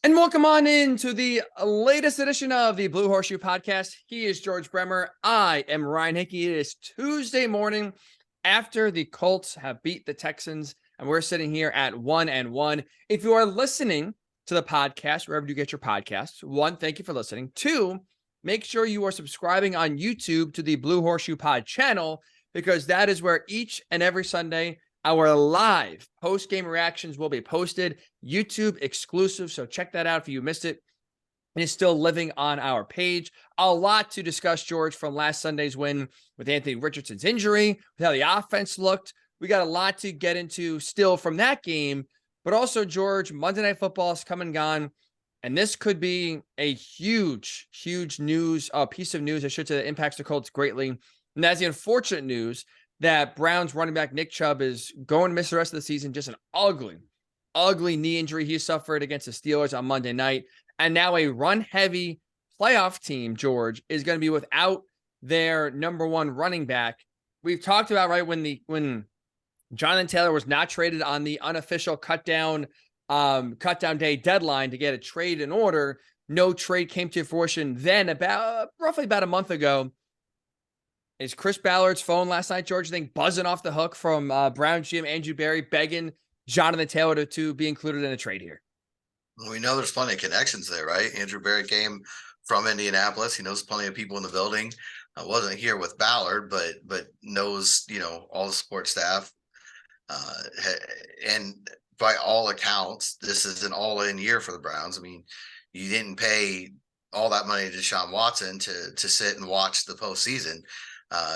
And welcome on in to the latest edition of the Blue Horseshoe podcast. He is George Bremer. I am Ryan Hickey. It is Tuesday morning after the Colts have beat the Texans, and we're sitting here at 1-1. If you are listening to the podcast, wherever you get your podcasts, one, thank you for listening. Two, make sure you are subscribing on YouTube to the Blue Horseshoe Pod channel, because that is where each and every Sunday our live post-game reactions will be posted, YouTube exclusive, so check that out if you missed it. It is still living on our page. A lot to discuss, George, from last Sunday's win with Anthony Richardson's injury, with how the offense looked. We got a lot to get into still from that game, but also, George, Monday Night Football is come and gone, and this could be a huge piece of news, I should say, that impacts the Colts greatly, and that's the unfortunate news that Browns running back Nick Chubb is going to miss the rest of the season. Just an ugly knee injury he suffered against the Steelers on Monday night. And now a run-heavy playoff team, George, is going to be without their number one running back. We've talked about, right, when Jonathan Taylor was not traded on the unofficial cutdown day deadline to get a trade in order. No trade came to fruition then, roughly about a month ago. Is Chris Ballard's phone last night, George, I think, buzzing off the hook from Brown GM Andrew Berry begging Jonathan Taylor to be included in a trade here? We know there's plenty of connections there, right? Andrew Berry came from Indianapolis. He knows plenty of people in the building. I wasn't here with Ballard, but knows, all the support staff. And by all accounts, this is an all-in year for the Browns. I mean, you didn't pay all that money to Deshaun Watson to sit and watch the postseason.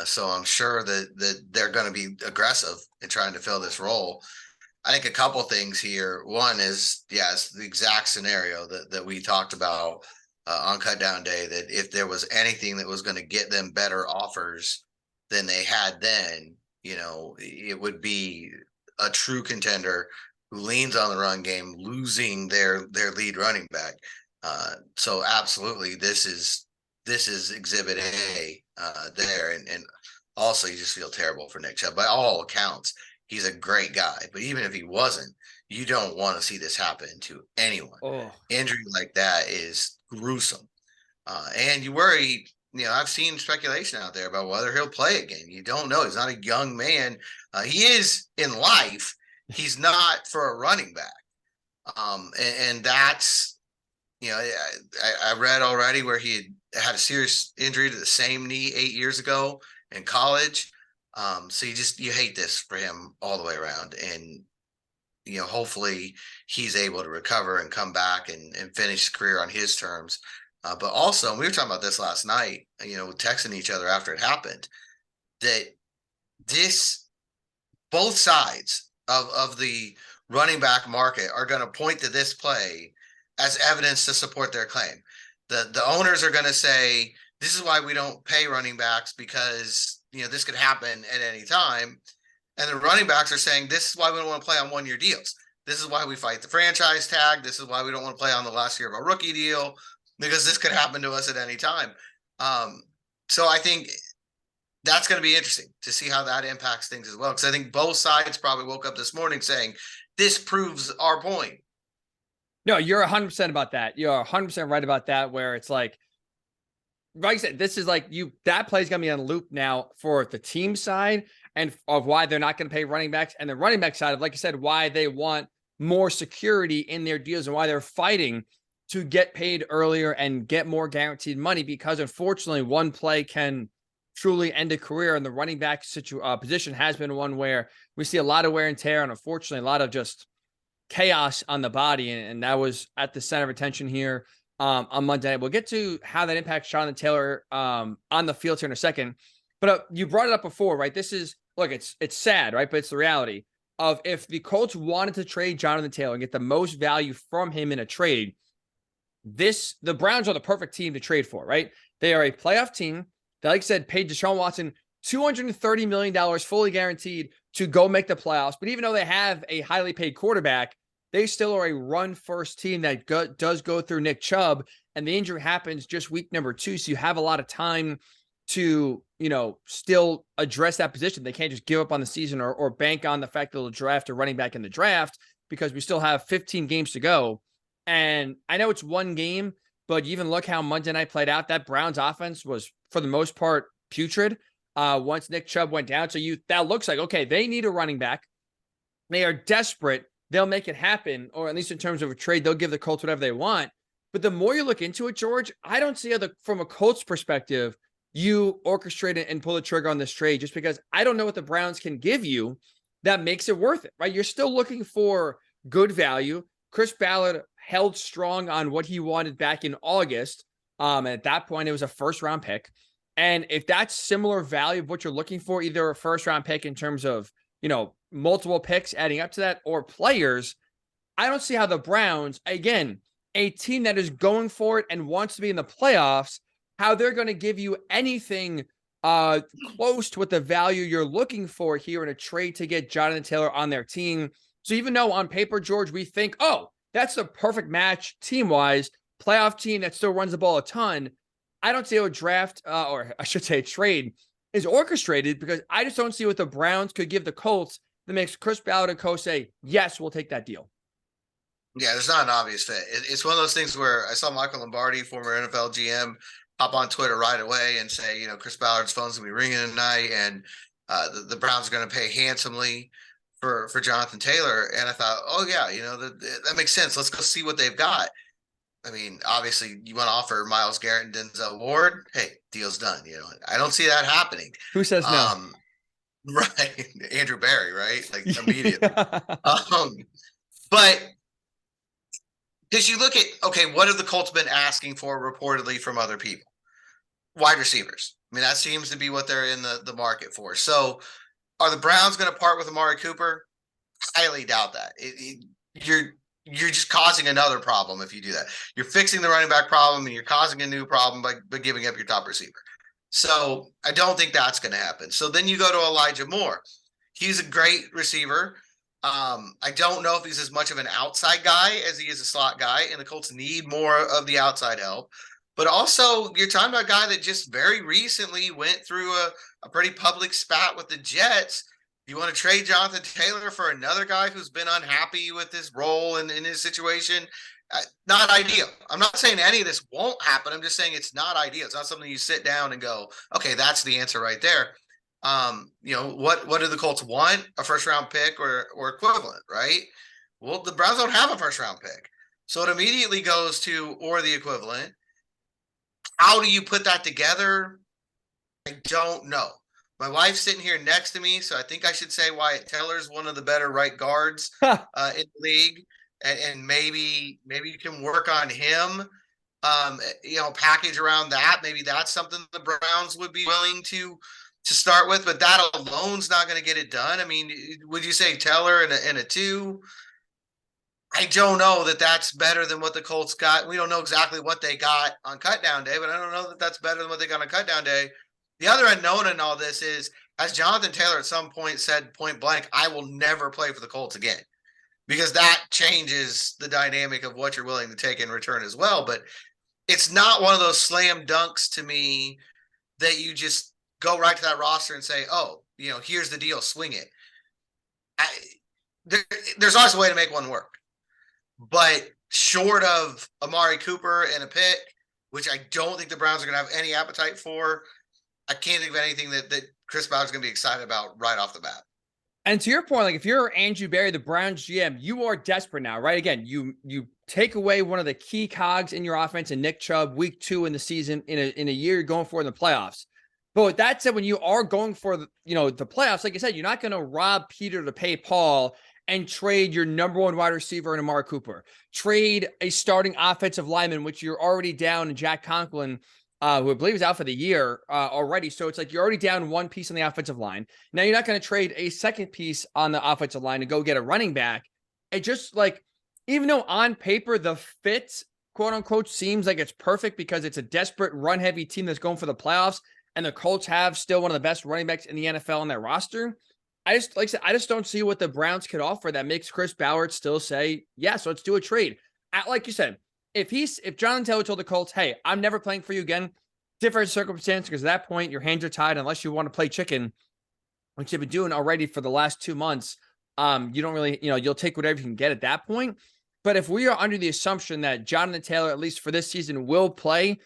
So I'm sure that they're going to be aggressive in trying to fill this role. I think a couple things here. One is, it's the exact scenario that we talked about on Cutdown Day, that if there was anything that was going to get them better offers than they had then, it would be a true contender who leans on the run game, losing their lead running back. So absolutely, this is exhibit A there. And also, you just feel terrible for Nick Chubb. By all accounts, he's a great guy. But even if he wasn't, you don't want to see this happen to anyone. Injury like that is gruesome. And you worry, I've seen speculation out there about whether he'll play again. You don't know. He's not a young man. He is in life. He's not for a running back. And that's, I read already where he had a serious injury to the same knee 8 years ago in college. So you hate this for him all the way around. And, hopefully he's able to recover and come back and finish his career on his terms. But also, we were talking about this last night, texting each other after it happened, that both sides of the running back market are going to point to this play as evidence to support their claim. The owners are going to say, this is why we don't pay running backs, because, this could happen at any time. And the running backs are saying, this is why we don't want to play on one-year deals. This is why we fight the franchise tag. This is why we don't want to play on the last year of a rookie deal, because this could happen to us at any time. So I think that's going to be interesting to see how that impacts things as well. Because I think both sides probably woke up this morning saying, this proves our point. No, you're 100% about that. You're 100% right about that, where it's like I said, this is like that play is going to be on loop now for the team side and of why they're not going to pay running backs, and the running back side of, like you said, why they want more security in their deals and why they're fighting to get paid earlier and get more guaranteed money, because unfortunately one play can truly end a career, and the running back position has been one where we see a lot of wear and tear, and unfortunately a lot of just chaos on the body, and that was at the center of attention here on Monday. We'll get to how that impacts Jonathan Taylor on the field here in a second, but you brought it up before, right? This is, look, it's sad, right? But it's the reality of, if the Colts wanted to trade Jonathan Taylor and get the most value from him in a trade, the Browns are the perfect team to trade for, right? They are a playoff team that, like I said, paid Deshaun Watson $230 million fully guaranteed to go make the playoffs. But even though they have a highly paid quarterback, they still are a run-first team that does go through Nick Chubb, and the injury happens just week number 2. So you have a lot of time to, still address that position. They can't just give up on the season or bank on the fact that they'll draft a running back in the draft, because we still have 15 games to go. And I know it's one game, but you even look how Monday night played out. That Browns offense was, for the most part, putrid once Nick Chubb went down. So that looks like, okay, they need a running back. They are desperate. They'll make it happen, or at least in terms of a trade, they'll give the Colts whatever they want. But the more you look into it, George, I don't see how from a Colts perspective, you orchestrate it and pull the trigger on this trade, just because I don't know what the Browns can give you that makes it worth it, right? You're still looking for good value. Chris Ballard held strong on what he wanted back in August. And at that point, it was a first-round pick. And if that's similar value of what you're looking for, either a first-round pick in terms of, multiple picks adding up to that, or players, I don't see how the Browns, again, a team that is going for it and wants to be in the playoffs, how they're going to give you anything close to what the value you're looking for here in a trade to get Jonathan Taylor on their team. So even though on paper, George, we think, oh, that's the perfect match team-wise, playoff team that still runs the ball a ton, I don't see how a draft, or I should say a trade, is orchestrated, because I just don't see what the Browns could give the Colts that makes Chris Ballard and co say, yes, we'll take that deal. Yeah, there's not an obvious fit. It's one of those things where I saw Michael Lombardi, former NFL GM, hop on Twitter right away and say, Chris Ballard's phone's going to be ringing tonight, and the Browns are going to pay handsomely for Jonathan Taylor. And I thought, oh, yeah, that makes sense. Let's go see what they've got. I mean, obviously, you want to offer Myles Garrett and Denzel Ward. Hey, deal's done. I don't see that happening. Who says no? Right. Andrew Barry, right? Like immediately. But because you look at, okay, what have the Colts been asking for reportedly from other people? Wide receivers. I mean, that seems to be what they're in the market for. So are the Browns going to part with Amari Cooper? Highly doubt that. You're just causing another problem if you do that. You're fixing the running back problem, and you're causing a new problem by giving up your top receiver. So I don't think that's going to happen. So then you go to Elijah Moore. He's a great receiver. I don't know if he's as much of an outside guy as he is a slot guy, and the Colts need more of the outside help. But also, you're talking about a guy that just very recently went through a pretty public spat with the Jets. You want to trade Jonathan Taylor for another guy who's been unhappy with his role and in his situation? Not ideal. I'm not saying any of this won't happen. I'm just saying it's not ideal. It's not something you sit down and go, okay, that's the answer right there. What do the Colts want? A first-round pick or equivalent, right? Well, the Browns don't have a first-round pick. So it immediately goes to or the equivalent. How do you put that together? I don't know. My wife's sitting here next to me, so I think I should say Wyatt Teller's one of the better right guards in the league, and maybe you can work on him. Package around that. Maybe that's something the Browns would be willing to start with, but that alone's not going to get it done. I mean, would you say Teller and a 2? I don't know that that's better than what the Colts got. We don't know exactly what they got on cutdown day, but I don't know that that's better than what they got on cutdown day. The other unknown in all this is, as Jonathan Taylor at some point said point blank, I will never play for the Colts again, because that changes the dynamic of what you're willing to take in return as well. But it's not one of those slam dunks to me that you just go right to that roster and say, oh, here's the deal, swing it. There's always a way to make one work. But short of Amari Cooper and a pick, which I don't think the Browns are going to have any appetite for, I can't think of anything that Chris Ballard's going to be excited about right off the bat. And to your point, like if you're Andrew Barry, the Browns GM, you are desperate now, right? Again, you take away one of the key cogs in your offense in Nick Chubb, week 2 in the season, in a year you're going for in the playoffs. But with that said, when you are going for the playoffs, like I said, you're not going to rob Peter to pay Paul and trade your number 1 wide receiver in Amari Cooper. Trade a starting offensive lineman, which you're already down in Jack Conklin, who I believe is out for the year already. So it's like you're already down one piece on the offensive line. Now you're not going to trade a second piece on the offensive line to go get a running back. It just like, even though on paper the fit, quote unquote, seems like it's perfect because it's a desperate run heavy team that's going for the playoffs, and the Colts have still one of the best running backs in the NFL on their roster. I just don't see what the Browns could offer that makes Chris Ballard still say, yes, let's do a trade. Like you said, if Jonathan Taylor told the Colts, hey, I'm never playing for you again, different circumstance, because at that point your hands are tied unless you want to play chicken, which you've been doing already for the last 2 months. You don't really, you'll take whatever you can get at that point. But if we are under the assumption that Jonathan Taylor, at least for this season, will play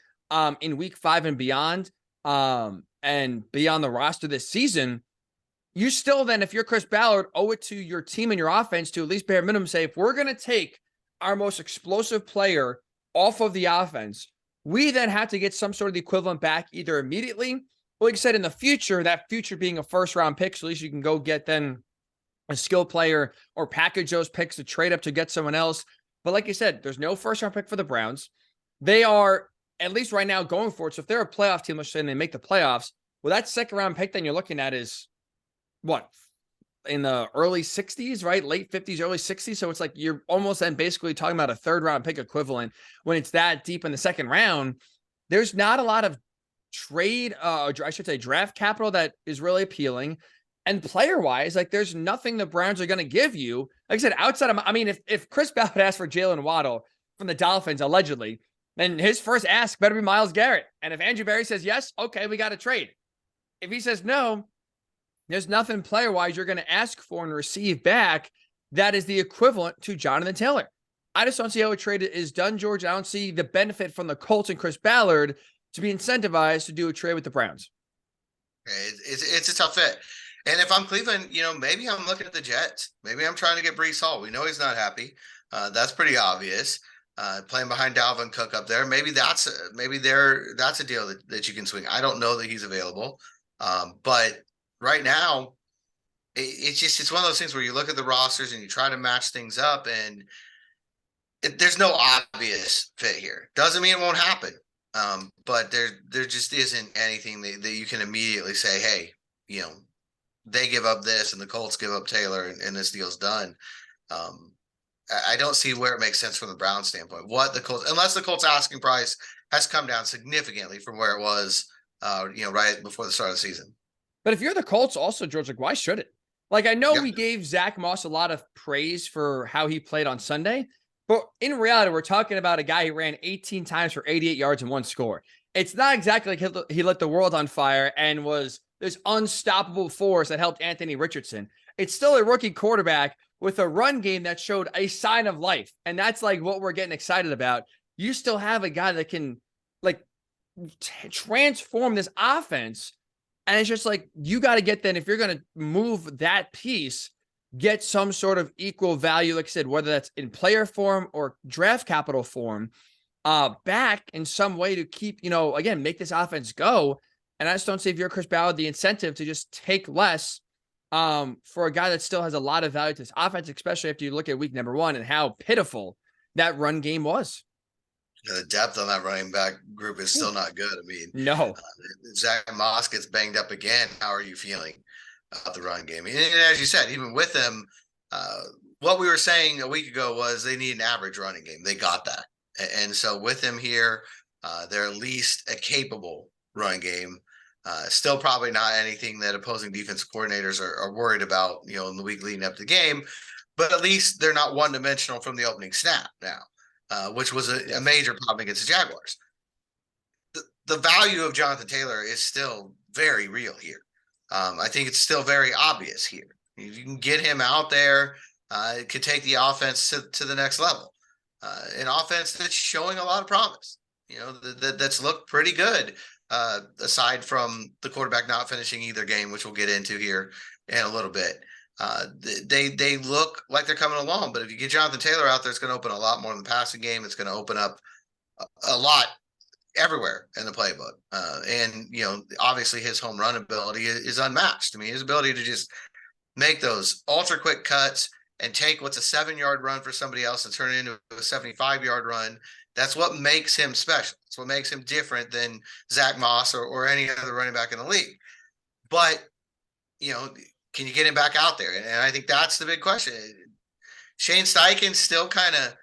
in week 5 and beyond, and be on the roster this season, you still then, if you're Chris Ballard, owe it to your team and your offense to at least bare minimum say, if we're going to take our most explosive player off of the offense, we then have to get some sort of the equivalent back either immediately, or like I said, in the future, that future being a first-round pick, so at least you can go get then a skill player or package those picks to trade up to get someone else. But like you said, there's no first-round pick for the Browns. They are, at least right now, going for it. So if they're a playoff team, let's say, and they make the playoffs, well, that second-round pick then you're looking at is what, in the early 60s, right? Late 50s, early 60s. So it's like you're almost then basically talking about a third-round pick equivalent when it's that deep in the second round. There's not a lot of draft capital that is really appealing. And player-wise, like there's nothing the Browns are going to give you. Like I said, outside of, I mean, if Chris Ballard asked for Jalen Waddle from the Dolphins, allegedly, then his first ask better be Myles Garrett. And if Andrew Berry says yes, okay, we got to trade. If he says no, there's nothing player-wise you're going to ask for and receive back that is the equivalent to Jonathan Taylor. I just don't see how a trade is done, George. I don't see the benefit from the Colts and Chris Ballard to be incentivized to do a trade with the Browns. It's a tough fit. And if I'm Cleveland, maybe I'm looking at the Jets. Maybe I'm trying to get Breece Hall. We know he's not happy. That's pretty obvious. Playing behind Dalvin Cook up there. Maybe that's a deal that you can swing. I don't know that he's available. But right now, it's one of those things where you look at the rosters and you try to match things up, and there's no obvious fit here. Doesn't mean it won't happen. But there just isn't anything that you can immediately say, hey, they give up this and the Colts give up Taylor and this deal's done. I don't see where it makes sense from the Browns standpoint. Unless the Colts asking price has come down significantly from where it was, right before the start of the season. But if you're the Colts also, George, like why should it? Like I know we gave Zach Moss a lot of praise for how he played on Sunday, but in reality, we're talking about a guy who ran 18 times for 88 yards and 1 score. It's not exactly like he lit the world on fire and was this unstoppable force that helped Anthony Richardson. It's still a rookie quarterback with a run game that showed a sign of life. And that's like what we're getting excited about. You still have a guy that can like transform this offense. And it's just like, you got to get then, if you're going to move that piece, get some sort of equal value, like I said, whether that's in player form or draft capital form, back in some way to keep, again, make this offense go. And I just don't see, if you're Chris Ballard, the incentive to just take less for a guy that still has a lot of value to this offense, especially after you look at week number 1 and how pitiful that run game was. The depth on that running back group is still not good. I mean, no. Zach Moss gets banged up again. How are you feeling about the run game? And as you said, even with them, what we were saying a week ago was they need an average running game. They got that. And so with him here, they're at least a capable run game. Still probably not anything that opposing defense coordinators are worried about, in the week leading up to the game, but at least they're not one-dimensional from the opening snap now. Which was a major problem against the Jaguars. The value of Jonathan Taylor is still very real here. I think it's still very obvious here. If you can get him out there, it could take the offense to the next level. An offense that's showing a lot of promise, that's looked pretty good, aside from the quarterback not finishing either game, which we'll get into here in a little bit. They look like they're coming along, but if you get Jonathan Taylor out there, it's going to open a lot more in the passing game. It's going to open up a lot everywhere in the playbook. And obviously his home run ability is unmatched. I mean, his ability to just make those ultra quick cuts and take what's a 7-yard run for somebody else and turn it into a 75-yard run. That's what makes him special. It's what makes him different than Zach Moss or any other running back in the league. But, can you get him back out there? And I think that's the big question. Shane Steichen's still kind of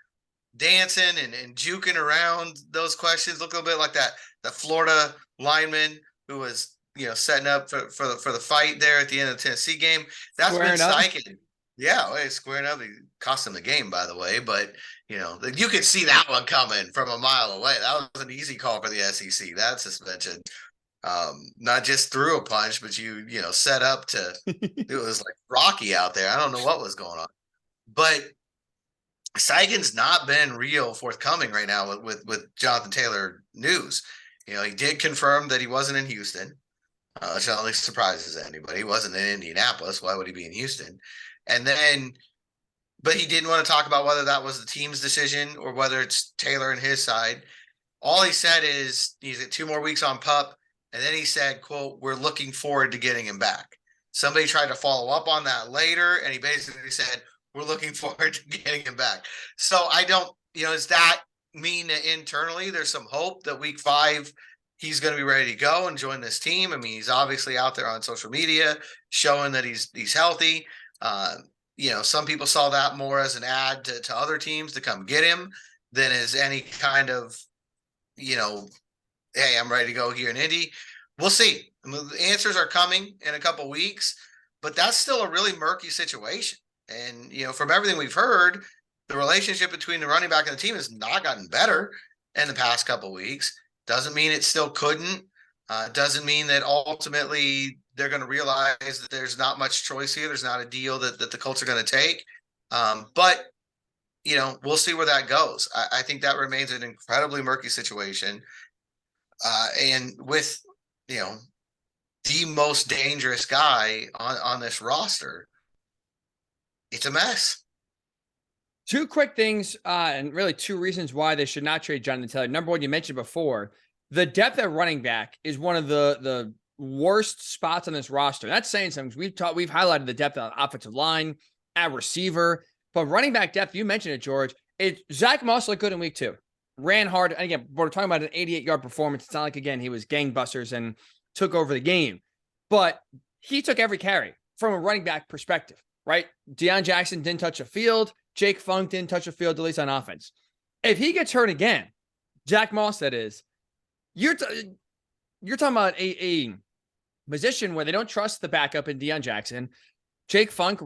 dancing and juking around those questions. Look a little bit like the Florida lineman who was, setting up for the fight there at the end of the Tennessee game. That's been Steichen. Yeah, squaring up. He cost him the game, by the way. But, you could see that one coming from a mile away. That was an easy call for the SEC, that suspension. Not just threw a punch, but you set up to it was like Rocky out there. I don't know what was going on, but Seigen's not been real forthcoming right now with Jonathan Taylor news. He did confirm that he wasn't in Houston, which not really surprises anybody. He wasn't in Indianapolis. Why would he be in Houston? And then, but he didn't want to talk about whether that was the team's decision or whether it's Taylor and his side. All he said is he's got 2 more weeks on PUP. And then he said, quote, "We're looking forward to getting him back." Somebody tried to follow up on that later, and he basically said, "We're looking forward to getting him back." So I don't, does that mean that internally there's some hope that week 5 he's going to be ready to go and join this team? I mean, he's obviously out there on social media showing that he's healthy. Some people saw that more as an ad to other teams to come get him than as any kind of, hey, I'm ready to go here in Indy. We'll see. The answers are coming in a couple weeks, but that's still a really murky situation. And, from everything we've heard, the relationship between the running back and the team has not gotten better in the past couple weeks. Doesn't mean it still couldn't. Doesn't mean that ultimately they're going to realize that there's not much choice here. There's not a deal that the Colts are going to take. But we'll see where that goes. I think that remains an incredibly murky situation. And with, the most dangerous guy on this roster, it's a mess. 2 quick things, and really 2 reasons why they should not trade Jonathan Taylor. Number one, you mentioned before, the depth at running back is one of the worst spots on this roster. That's saying something. We've highlighted the depth on the offensive line, at receiver, but running back depth, you mentioned it, George. Zach Moss looked good in week 2. Ran hard. And again, we're talking about an 88-yard performance. It's not like, again, he was gangbusters and took over the game. But he took every carry from a running back perspective, right? Deion Jackson didn't touch a field. Jake Funk didn't touch a field, at least on offense. If he gets hurt again, Zach Moss, that is, you're talking about a position where they don't trust the backup in Deion Jackson. Jake Funk,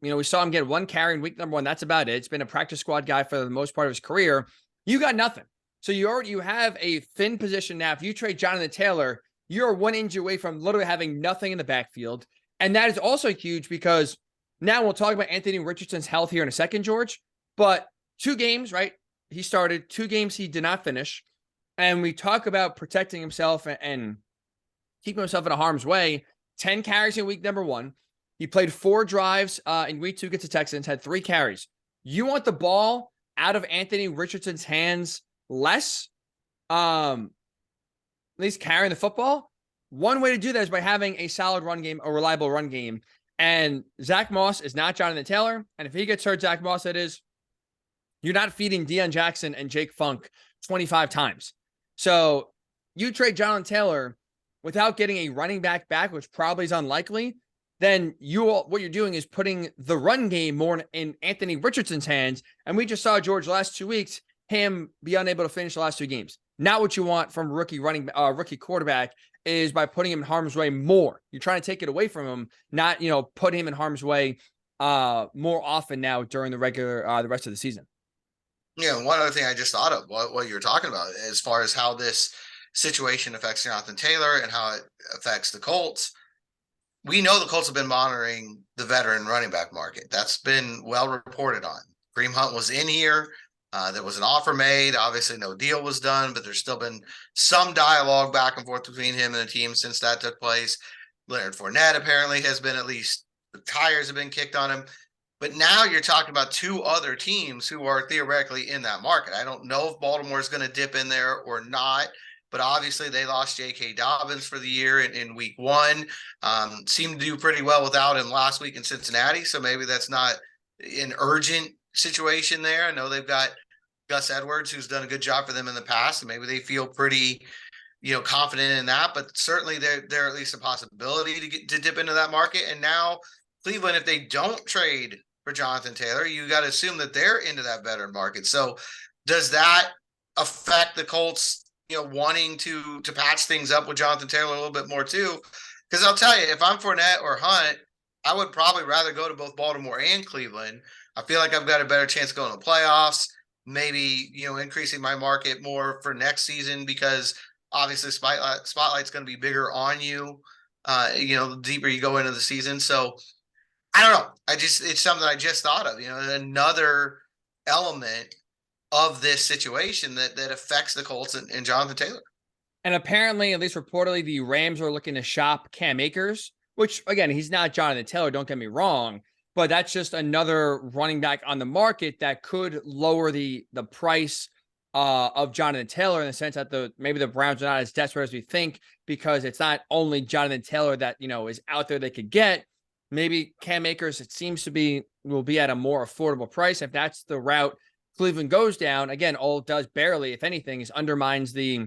we saw him get 1 carry in week number 1. That's about it. It's been a practice squad guy for the most part of his career. You got nothing. So you have a thin position now. If you trade Jonathan Taylor, you're 1 injury away from literally having nothing in the backfield. And that is also huge because now we'll talk about Anthony Richardson's health here in a second, George. But 2 games, right? He started 2 games he did not finish. And we talk about protecting himself and keeping himself in harm's way. 10 carries in week number 1. He played 4 drives in week 2 against the Texans, had 3 carries. You want the ball out of Anthony Richardson's hands less, at least carrying the football. One way to do that is by having a solid run game, a reliable run game. And Zach Moss is not Jonathan Taylor. And if he gets hurt, Zach Moss, that is, you're not feeding Deion Jackson and Jake Funk 25 times. So you trade Jonathan Taylor without getting a running back, which probably is unlikely, then what you're doing is putting the run game more in Anthony Richardson's hands. And we just saw, George, last 2 weeks, him be unable to finish the last 2 games. Not what you want from rookie quarterback is by putting him in harm's way more. You're trying to take it away from him, not, put him in harm's way more often now during the rest of the season. One other thing I just thought of what you were talking about as far as how this situation affects Jonathan Taylor and how it affects the Colts. We know the Colts have been monitoring the veteran running back market. That's been well reported on. Kareem Hunt was in here. There was an offer made. Obviously, no deal was done, but there's still been some dialogue back and forth between him and the team since that took place. Leonard Fournette apparently has been, at least the tires have been kicked on him. But now you're talking about 2 other teams who are theoretically in that market. I don't know if Baltimore is going to dip in there or not. But obviously they lost J.K. Dobbins for the year in week 1. Seemed to do pretty well without him last week in Cincinnati. So maybe that's not an urgent situation there. I know they've got Gus Edwards, who's done a good job for them in the past. And maybe they feel pretty, confident in that. But certainly they're at least a possibility to dip into that market. And now Cleveland, if they don't trade for Jonathan Taylor, you got to assume that they're into that veteran market. So does that affect the Colts, wanting to patch things up with Jonathan Taylor a little bit more too? Because I'll tell you, if I'm Fournette or Hunt, I would probably rather go to both Baltimore and Cleveland. I feel like I've got a better chance of going to the playoffs, maybe, increasing my market more for next season because obviously spotlight's going to be bigger on you, the deeper you go into the season. So I don't know. It's something I just thought of, another element of this situation that affects the Colts and Jonathan Taylor. And apparently, at least reportedly, the Rams are looking to shop Cam Akers, which, again, he's not Jonathan Taylor, don't get me wrong, but that's just another running back on the market that could lower the price of Jonathan Taylor, in the sense that maybe the Browns are not as desperate as we think, because it's not only Jonathan Taylor that, is out there they could get. Maybe Cam Akers, it seems to be, will be at a more affordable price. If that's the route Cleveland goes down, again, all it does barely, if anything, is undermines the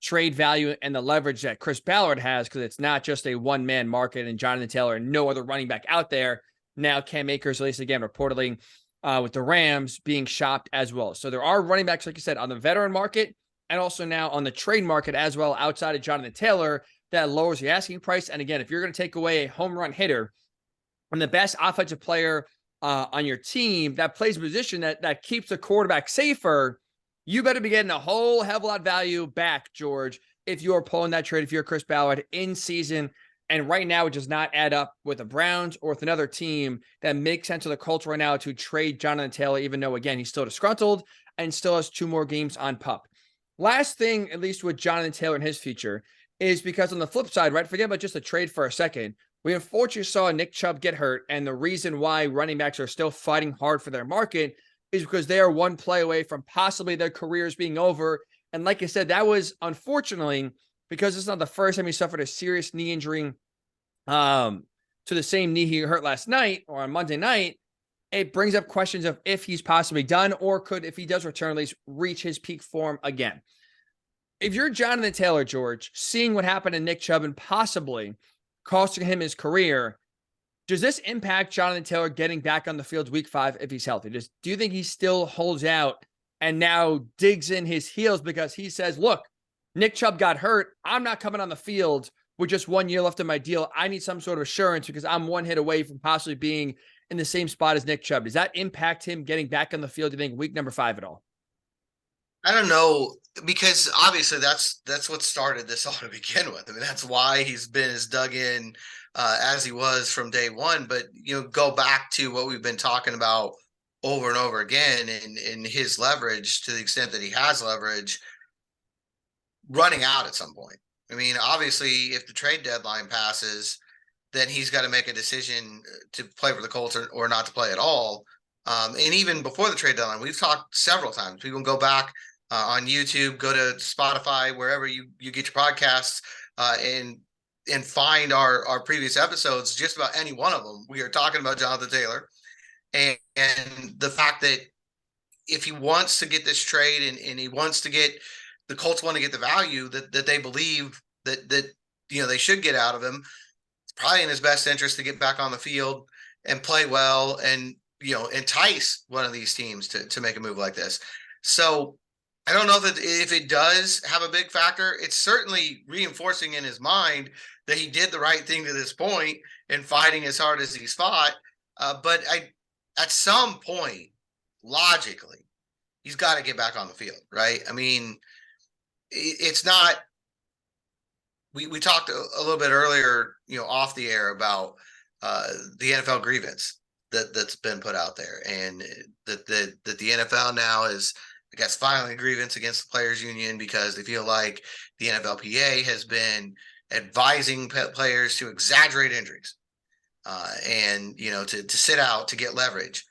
trade value and the leverage that Chris Ballard has, because it's not just a one-man market and Jonathan Taylor and no other running back out there. Now Cam Akers, at least again, reportedly with the Rams, being shopped as well. So there are running backs, like you said, on the veteran market and also now on the trade market as well, outside of Jonathan Taylor, that lowers the asking price. And again, if you're going to take away a home run hitter and the best offensive player on your team that plays a position that keeps the quarterback safer, you better be getting a whole hell of a lot of value back, George, if you're pulling that trade, if you're Chris Ballard in season. And right now, it does not add up with the Browns or with another team that makes sense to the Colts right now to trade Jonathan Taylor, even though, again, he's still disgruntled and still has 2 more games on PUP. Last thing, at least with Jonathan Taylor and his future, is because on the flip side, right, forget about just the trade for a second. We unfortunately saw Nick Chubb get hurt, and the reason why running backs are still fighting hard for their market is because they are one play away from possibly their careers being over. And like I said, that was unfortunately, because it's not the first time he suffered a serious knee injury to the same knee he hurt last night or on Monday night. It brings up questions of if he's possibly done, or could, if he does return, at least reach his peak form again. If you're Jonathan Taylor, George, seeing what happened to Nick Chubb and possibly costing him his career, does this impact Jonathan Taylor getting back on the field week 5 if he's healthy? Do you think he still holds out and now digs in his heels because he says, look, Nick Chubb got hurt. I'm not coming on the field with just 1 year left of my deal. I need some sort of assurance because I'm one hit away from possibly being in the same spot as Nick Chubb. Does that impact him getting back on the field, do you think, week number 5 at all? I don't know, because obviously that's what started this all to begin with. I mean, that's why he's been as dug in as he was from day one. But, go back to what we've been talking about over and over again in his leverage, to the extent that he has leverage, running out at some point. I mean, obviously, if the trade deadline passes, then he's got to make a decision to play for the Colts or not to play at all. And even before the trade deadline, we've talked several times. People can go back on YouTube, go to Spotify, wherever you get your podcasts, and find our previous episodes. Just about any one of them, we are talking about Jonathan Taylor and the fact that if he wants to get this trade and he wants to get, the Colts want to get the value that they believe that they should get out of him, it's probably in his best interest to get back on the field and play well and entice one of these teams to make a move like this. So I don't know if it does have a big factor. It's certainly reinforcing in his mind that he did the right thing to this point and fighting as hard as he's fought. But at some point, logically, he's got to get back on the field, right? I mean, it's not. We talked a little bit earlier, off the air about the NFL grievance that's been put out there, and that the NFL now is, I guess, filing a grievance against the players union because they feel like the NFLPA has been advising players to exaggerate injuries and to sit out to get leverage.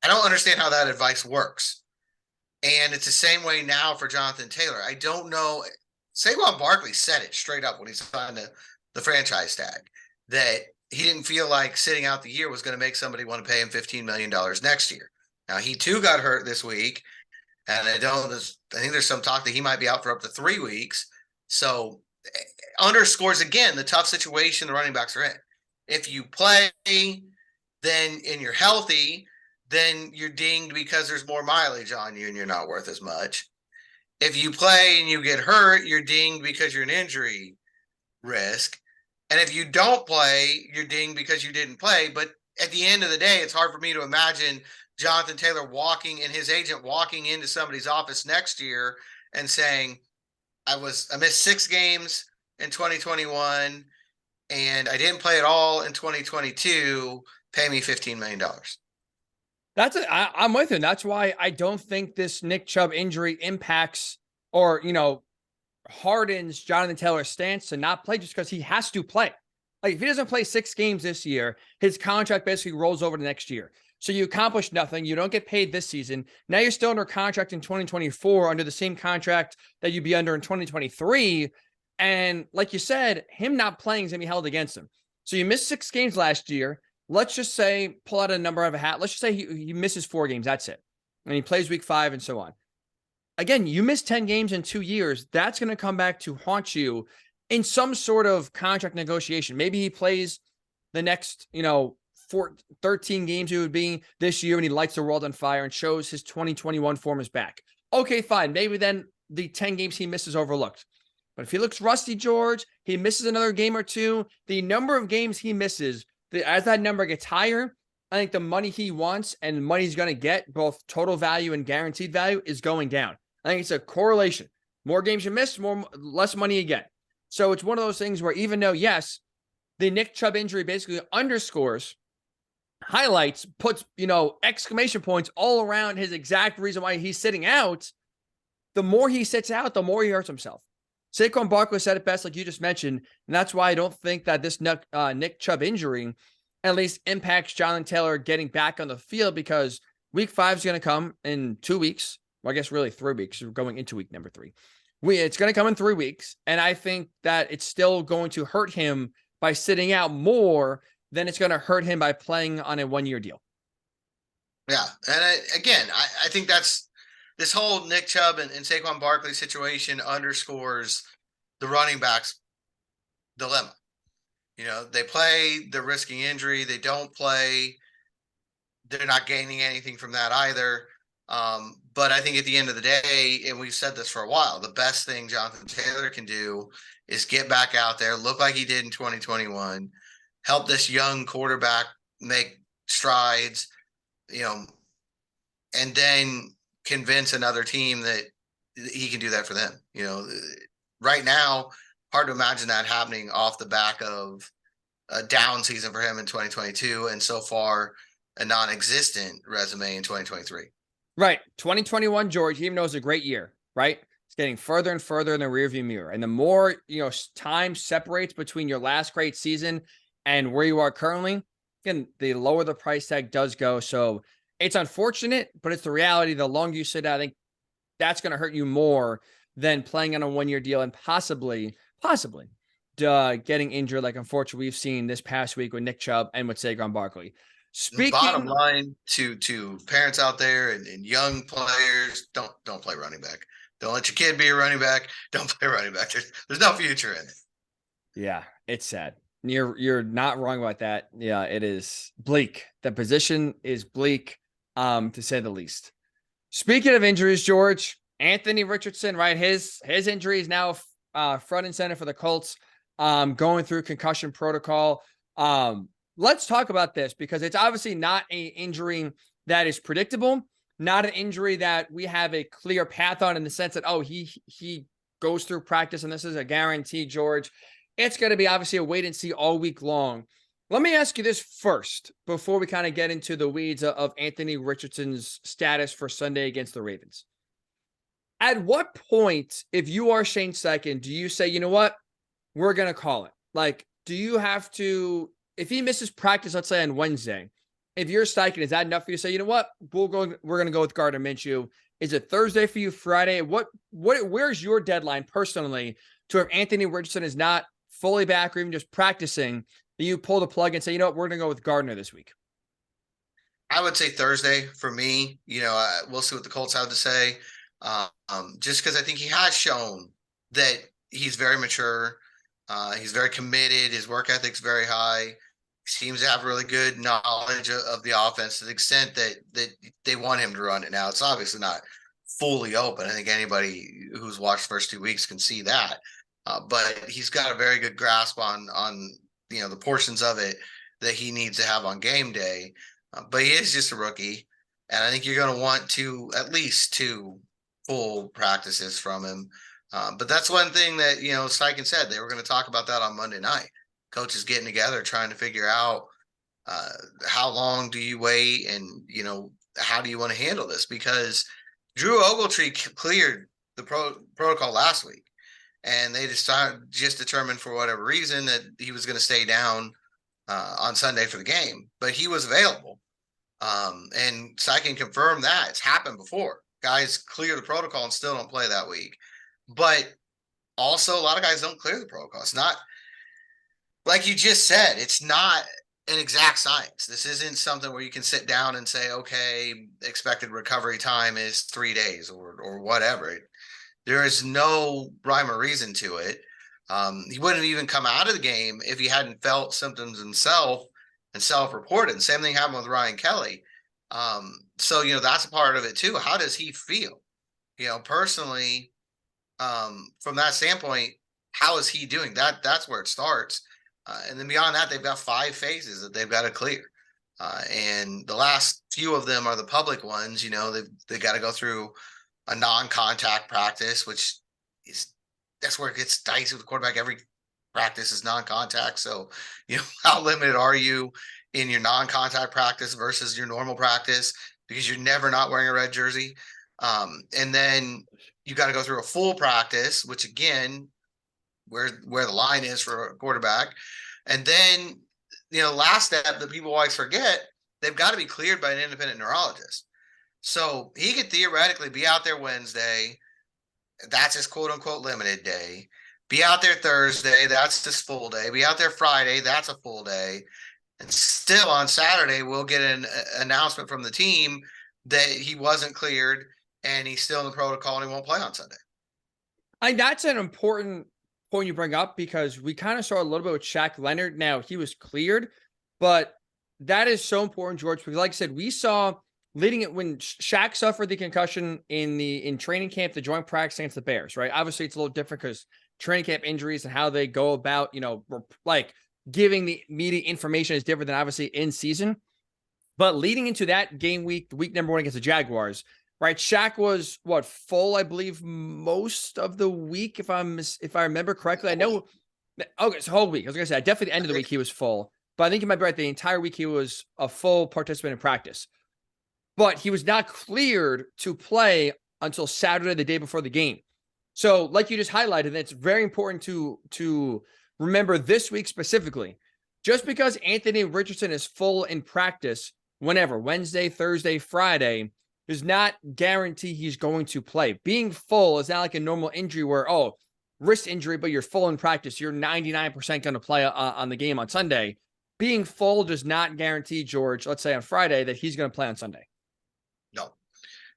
I don't understand how that advice works. And it's the same way now for Jonathan Taylor. I don't know. Saquon Barkley said it straight up when he signed the franchise tag, that he didn't feel like sitting out the year was going to make somebody want to pay him $15 million next year. Now, he too got hurt this week. And I think there's some talk that he might be out for up to 3 weeks. So underscores again the tough situation the running backs are in. If you play, and you're healthy, then you're dinged because there's more mileage on you and you're not worth as much. If you play and you get hurt, you're dinged because you're an injury risk. And if you don't play, you're dinged because you didn't play. But at the end of the day, it's hard for me to imagine Jonathan Taylor and his agent walking into somebody's office next year and saying, I missed 6 games in 2021 and I didn't play at all in 2022. Pay me $15 million. I'm with him. That's why I don't think this Nick Chubb injury impacts or, hardens Jonathan Taylor's stance to not play just because he has to play. Like if he doesn't play 6 games this year, his contract basically rolls over to next year. So you accomplish nothing. You don't get paid this season. Now you're still under contract in 2024 under the same contract that you'd be under in 2023. And like you said, him not playing is going to be held against him. So you missed 6 games last year. Let's just say, pull out a number of a hat. Let's just say he misses 4 games. That's it. And he plays week 5 and so on. Again, you missed 10 games in 2 years. That's going to come back to haunt you in some sort of contract negotiation. Maybe he plays the next, 13 games it would be this year and he lights the world on fire and shows his 2021 form is back. Okay, fine. Maybe then the 10 games he misses overlooked. But if he looks rusty, George, he misses another game or two, the number of games he misses, as that number gets higher, I think the money he wants and the money he's going to get, both total value and guaranteed value, is going down. I think it's a correlation. More games you miss, less money you get. So it's one of those things where even though, yes, the Nick Chubb injury basically underscores, highlights, puts, exclamation points all around his exact reason why he's sitting out, the more he sits out, the more he hurts himself. Saquon Barkley said it best, like you just mentioned, and that's why I don't think that this Nick Chubb injury at least impacts Jonathan Taylor getting back on the field, because week 5 is going to come in 2 weeks. Well, I guess really 3 weeks. We're going into week number 3. It's going to come in 3 weeks, and I think that it's still going to hurt him by sitting out more than it's going to hurt him by playing on a 1-year deal. Yeah, and I think that's this whole Nick Chubb and Saquon Barkley situation underscores the running backs dilemma. They play, they're risking injury. They don't play, they're not gaining anything from that either. But I think at the end of the day, and we've said this for a while, the best thing Jonathan Taylor can do is get back out there, look like he did in 2021, help this young quarterback make strides, and then convince another team that he can do that for them. Right now, hard to imagine that happening off the back of a down season for him in 2022, and so far a non-existent resume in 2023. Right. 2021, George, even though it was a great year, right? It's getting further and further in the rearview mirror. And the more, time separates between your last great season and where you are currently, again, the lower the price tag does go. So it's unfortunate, but it's the reality. The longer you sit out, I think that's going to hurt you more than playing on a 1-year deal and possibly getting injured, like unfortunately we've seen this past week with Nick Chubb and with Saquon Barkley. Bottom line to parents out there and young players, don't play running back. Don't let your kid be a running back. Don't play running back. There's no future in it. Yeah, it's sad. You're not wrong about that. Yeah, it is bleak. The position is bleak, to say the least. Speaking of injuries, George, Anthony Richardson, right? His injury is now front and center for the Colts, going through concussion protocol. Let's talk about this, because it's obviously not an injury that is predictable, not an injury that we have a clear path on in the sense that, he goes through practice and this is a guarantee, George. It's going to be obviously a wait and see all week long. Let me ask you this first before we kind of get into the weeds of Anthony Richardson's status for Sunday against the Ravens. At what point, if you are Shane Steichen, do you say, you know what, we're going to call it? Like, do you have to, if he misses practice, let's say on Wednesday, if you're Steichen, is that enough for you to say, you know what, we're going to go with Gardner Minshew? Is it Thursday for you, Friday? Where's your deadline personally to if Anthony Richardson is not fully back or even just practicing, that you pull the plug and say, you know what, we're going to go with Gardner this week? I would say Thursday for me. We'll see what the Colts have to say. Just because I think he has shown that he's very mature. He's very committed. His work ethic's very high. He seems to have really good knowledge of the offense to the extent that they want him to run it. Now, it's obviously not fully open. I think anybody who's watched the first 2 weeks can see that. But he's got a very good grasp on the portions of it that he needs to have on game day. But he is just a rookie. And I think you're going to want at least 2 full practices from him. But that's one thing that, Steichen said. They were going to talk about that on Monday night. Coaches getting together, trying to figure out how long do you wait, and, how do you want to handle this? Because Drew Ogletree cleared the protocol last week, and they just determined for whatever reason that he was going to stay down on Sunday for the game, but he was available. And so I can confirm that it's happened before. Guys clear the protocol and still don't play that week. But also, a lot of guys don't clear the protocol. It's not, like you just said, it's not an exact science. This isn't something where you can sit down and say, okay, expected recovery time is 3 days or whatever. There is no rhyme or reason to it. He wouldn't even come out of the game if he hadn't felt symptoms himself and self-reported. And same thing happened with Ryan Kelly. So, that's a part of it too. How does he feel? Personally, from that standpoint, how is he doing? That's where it starts. And then beyond that, they've got 5 phases that they've got to clear. And the last few of them are the public ones. They've got to go through a non-contact practice, which that's where it gets dicey with the quarterback. Every practice is non-contact. So, how limited are you in your non-contact practice versus your normal practice? Because you're never not wearing a red jersey. And then you got to go through a full practice, which again, where the line is for a quarterback. And then, last step that people always forget, they've got to be cleared by an independent neurologist. So he could theoretically be out there Wednesday. That's his quote unquote limited day. Be out there Thursday. That's his full day. Be out there Friday. That's a full day. And still on Saturday, we'll get an announcement from the team that he wasn't cleared and he's still in the protocol and he won't play on Sunday. That's an important point you bring up, because we kind of saw a little bit with Shaq Leonard. Now, he was cleared, but that is so important, George, because like I said, we saw leading it when Shaq suffered the concussion in training camp, the joint practice against the Bears, right? Obviously, it's a little different because training camp injuries and how they go about, like giving the media information is different than obviously in season. But leading into that game week, the week number 1 against the Jaguars, right? Shaq was full, I believe, most of the week, if I remember correctly. I know. Okay, so whole week. I was gonna say, definitely the end of the week he was full, but I think you might be right. The entire week he was a full participant in practice, but he was not cleared to play until Saturday, the day before the game. So, like you just highlighted, it's very important to remember this week specifically. Just because Anthony Richardson is full in practice whenever, Wednesday, Thursday, Friday, does not guarantee he's going to play. Being full is not like a normal injury where, wrist injury, but you're full in practice. You're 99% going to play on the game on Sunday. Being full does not guarantee, George, let's say on Friday, that he's going to play on Sunday. No,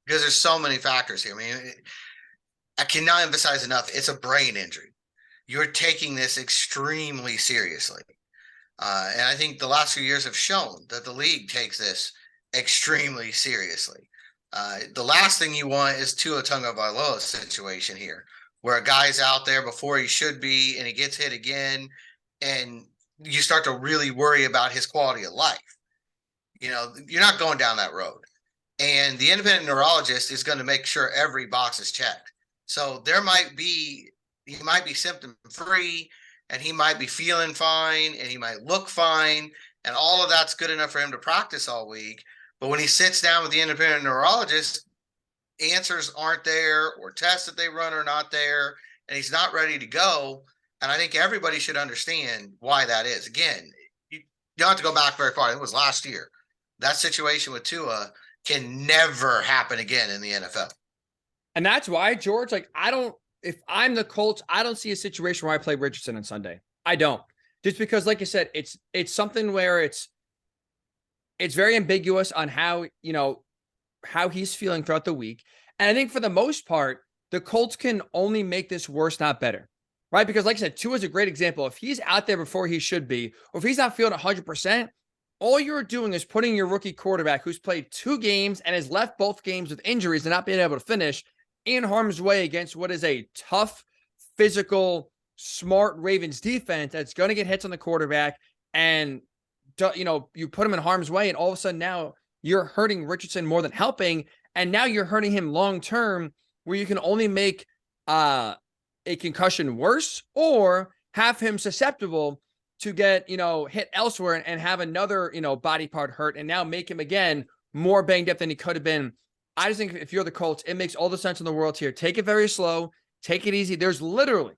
because there's so many factors here. I mean, I cannot emphasize enough. It's a brain injury. You're taking this extremely seriously. And I think the last few years have shown that the league takes this extremely seriously. The last thing you want is Tua Tagovailoa situation here, where a guy's out there before he should be and he gets hit again, and you start to really worry about his quality of life. You're not going down that road. And the independent neurologist is going to make sure every box is checked. So he might be symptom free, and he might be feeling fine, and he might look fine, and all of that's good enough for him to practice all week. But when he sits down with the independent neurologist, answers aren't there, or tests that they run are not there, and he's not ready to go. And I think everybody should understand why that is. Again, you don't have to go back very far. It was last year. That situation with Tua can never happen again in the NFL. And that's why, George, if I'm the Colts, I don't see a situation where I play Richardson on Sunday. I don't. Just because, like I said, it's something where it's very ambiguous on how he's feeling throughout the week. And I think for the most part, the Colts can only make this worse, not better, right? Because like I said, Tua is a great example. If he's out there before he should be, or if he's not feeling 100%, all you're doing is putting your rookie quarterback, who's played 2 games and has left both games with injuries and not being able to finish, in harm's way against what is a tough, physical, smart Ravens defense that's going to get hits on the quarterback. And, you put him in harm's way, and all of a sudden now you're hurting Richardson more than helping. And now you're hurting him long-term, where you can only make a concussion worse or have him susceptible to get, hit elsewhere and have another, body part hurt, and now make him again more banged up than he could have been. I just think if you're the Colts, it makes all the sense in the world here. Take it very slow. Take it easy. There's literally,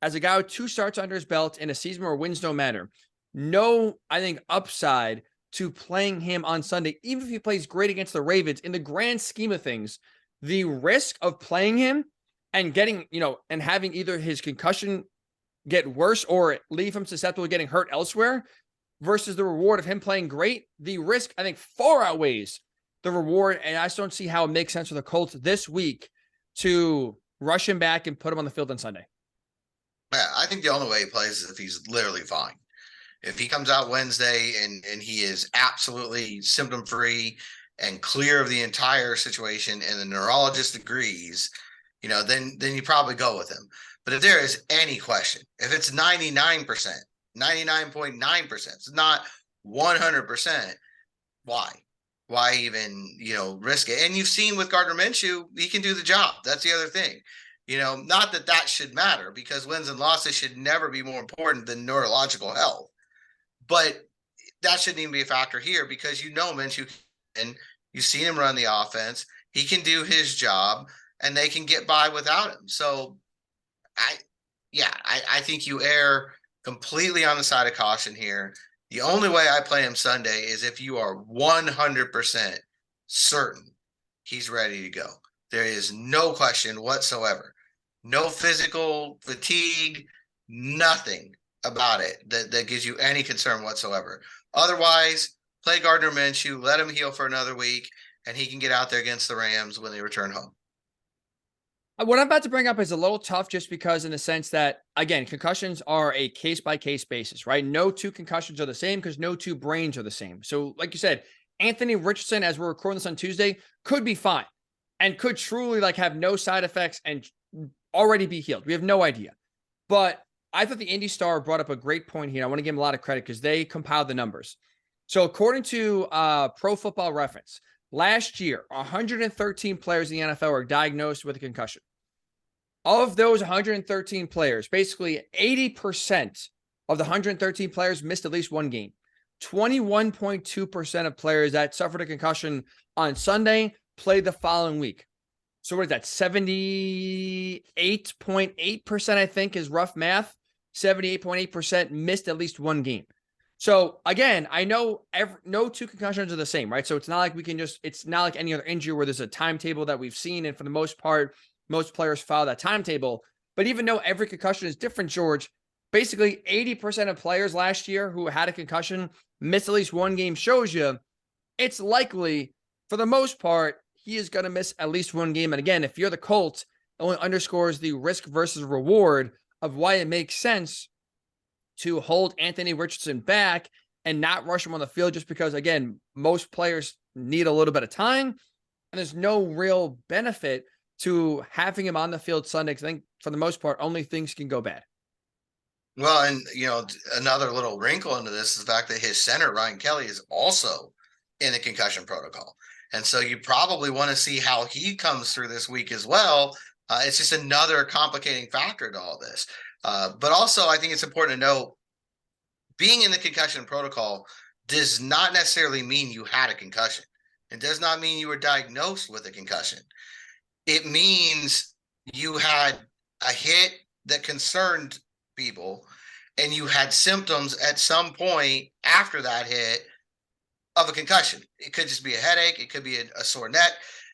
as a guy with 2 starts under his belt in a season where wins don't matter, no, I think, upside to playing him on Sunday, even if he plays great against the Ravens. In the grand scheme of things, the risk of playing him and getting, and having either his concussion get worse or leave him susceptible to getting hurt elsewhere versus the reward of him playing great, the risk, I think, far outweighs the reward. And I just don't see how it makes sense for the Colts this week to rush him back and put him on the field on Sunday. Yeah, I think the only way he plays is if he's literally fine. If he comes out Wednesday and he is absolutely symptom-free and clear of the entire situation and the neurologist agrees, then you probably go with him. But if there is any question, if it's 99%, 99.9%, it's not 100%, why? Why even, risk it? And you've seen with Gardner Minshew, he can do the job. That's the other thing. Not that should matter, because wins and losses should never be more important than neurological health. But that shouldn't even be a factor here, because Minshew, and you've seen him run the offense. He can do his job, and they can get by without him. So, I think you err completely on the side of caution here. The only way I play him Sunday is if you are 100% certain he's ready to go. There is no question whatsoever. No physical fatigue, nothing about it that gives you any concern whatsoever. Otherwise, play Gardner Minshew, let him heal for another week, and he can get out there against the Rams when they return home. What I'm about to bring up is a little tough just because, in the sense that, again, concussions are a case-by-case basis, right? No 2 concussions are the same because no 2 brains are the same. So, like you said, Anthony Richardson, as we're recording this on Tuesday, could be fine and could truly have no side effects and already be healed. We have no idea. But I thought the Indy Star brought up a great point here. I want to give him a lot of credit because they compiled the numbers. So according to Pro Football Reference, last year, 113 players in the NFL were diagnosed with a concussion. Of those 113 players, basically 80% of the 113 players missed at least one game. 21.2% of players that suffered a concussion on Sunday played the following week. So what is that? 78.8%, I think, is rough math. 78.8% missed at least one game. So again, I know no 2 concussions are the same, right? So it's not like it's not like any other injury where there's a timetable that we've seen. And for the most part, most players follow that timetable. But even though every concussion is different, George, basically 80% of players last year who had a concussion missed at least one game, shows you it's likely, for the most part, he is going to miss at least one game. And again, if you're the Colts, it only underscores the risk versus reward of why it makes sense to hold Anthony Richardson back and not rush him on the field, just because, again, most players need a little bit of time, and there's no real benefit to having him on the field Sunday, because I think for the most part, only things can go bad. Well, and, another little wrinkle into this is the fact that his center, Ryan Kelly, is also in the concussion protocol. And so you probably want to see how he comes through this week as well. It's just another complicating factor to all this. But also, I think it's important to note, being in the concussion protocol does not necessarily mean you had a concussion. It does not mean you were diagnosed with a concussion. It means you had a hit that concerned people, and you had symptoms at some point after that hit of a concussion. It could just be a headache. It could be a sore neck.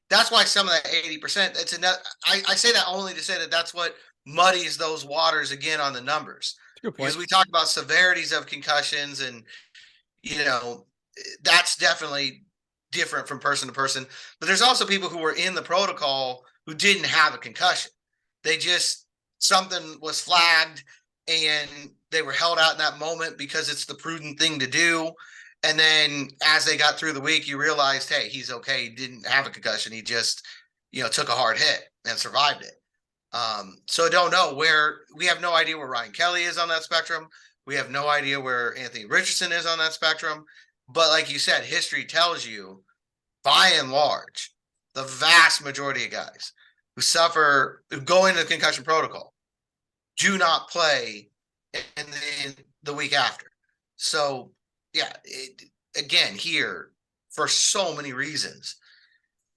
That's why some of that 80%, it's enough. I say that only to say that that's what muddies those waters again on the numbers. Because we talk about severities of concussions, and, that's definitely different from person to person. But there's also people who were in the protocol who didn't have a concussion. Something was flagged and they were held out in that moment because it's the prudent thing to do. And then as they got through the week, you realized, hey, he's okay. He didn't have a concussion. He just, took a hard hit and survived it. So we have no idea where Ryan Kelly is on that spectrum. We have no idea where Anthony Richardson is on that spectrum. But like you said, history tells you, by and large, the vast majority of guys who go into the concussion protocol do not play in the week after. So, again, here, for so many reasons.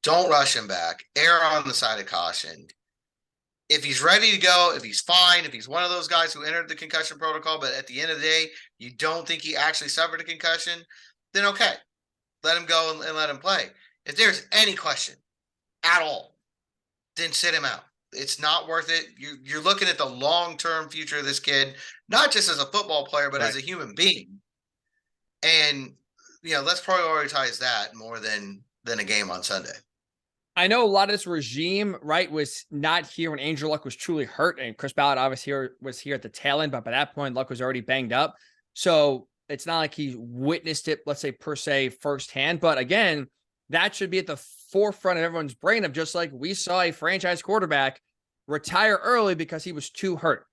Don't rush him back. Err on the side of caution. If he's ready to go, if he's fine, if he's one of those guys who entered the concussion protocol, but at the end of the day, you don't think he actually suffered a concussion, then okay, let him go and let him play. If there's any question at all, then sit him out. It's not worth it. You're looking at the long-term future of this kid, not just as a football player, but as a human being. And, let's prioritize that more than a game on Sunday. I know a lot of this regime, right, was not here when Andrew Luck was truly hurt, and Chris Ballard obviously was here at the tail end, but by that point, Luck was already banged up. So it's not like he witnessed it, let's say, per se, firsthand. But again, that should be at the forefront of everyone's brain of just like we saw a franchise quarterback retire early because he was too hurt.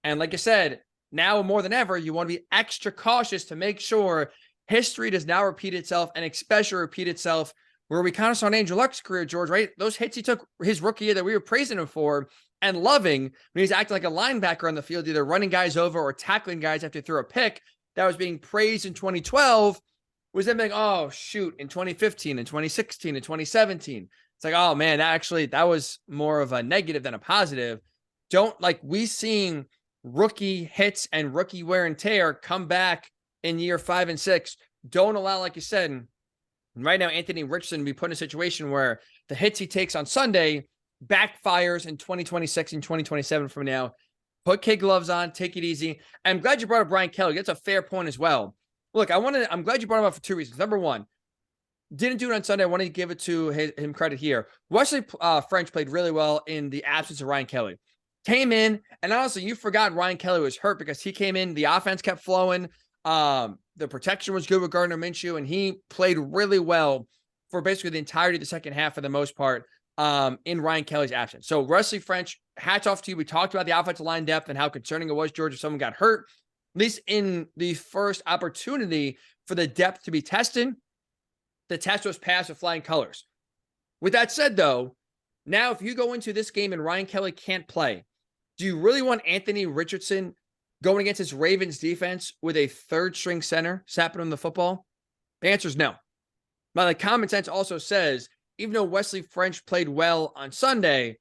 And like I said, now more than ever, you want to be extra cautious to make sure history does not repeat itself, and especially repeat itself where we kind of saw in Andrew Luck's career, George, right? Those hits he took his rookie year that we were praising him for and loving when he's acting like a linebacker on the field, either running guys over or tackling guys after he threw a pick that was being praised in 2012, was then being, oh, shoot, in 2015 and 2016 and 2017. It's like, oh, man, that was more of a negative than a positive. We seen rookie hits and rookie wear and tear come back in year 5 and 6. Don't allow, like you said, right now, Anthony Richardson will be put in a situation where the hits he takes on Sunday backfires in 2026 and 2027 from now. Put kid gloves on, take it easy. I'm glad you brought up Brian Kelly. That's a fair point as well. Look, I'm glad you brought him up for 2 reasons. Number one, didn't do it on Sunday. I want to give it to him credit here. Wesley French played really well in the absence of Ryan Kelly. Came in, and honestly, you forgot Ryan Kelly was hurt because he came in, the offense kept flowing. The protection was good with Gardner Minshew, and he played really well for basically the entirety of the second half for the most part in Ryan Kelly's absence. So Wesley French, hats off to you. We talked about the offensive line depth and how concerning it was, George, if someone got hurt, at least in the first opportunity for the depth to be tested. The test was passed with flying colors. With that said, though, now if you go into this game and Ryan Kelly can't play, do you really want Anthony Richardson going against this Ravens defense with a third-string center snapping on the football? The answer is no. Now, the common sense also says, even though Wesley French played well on Sunday,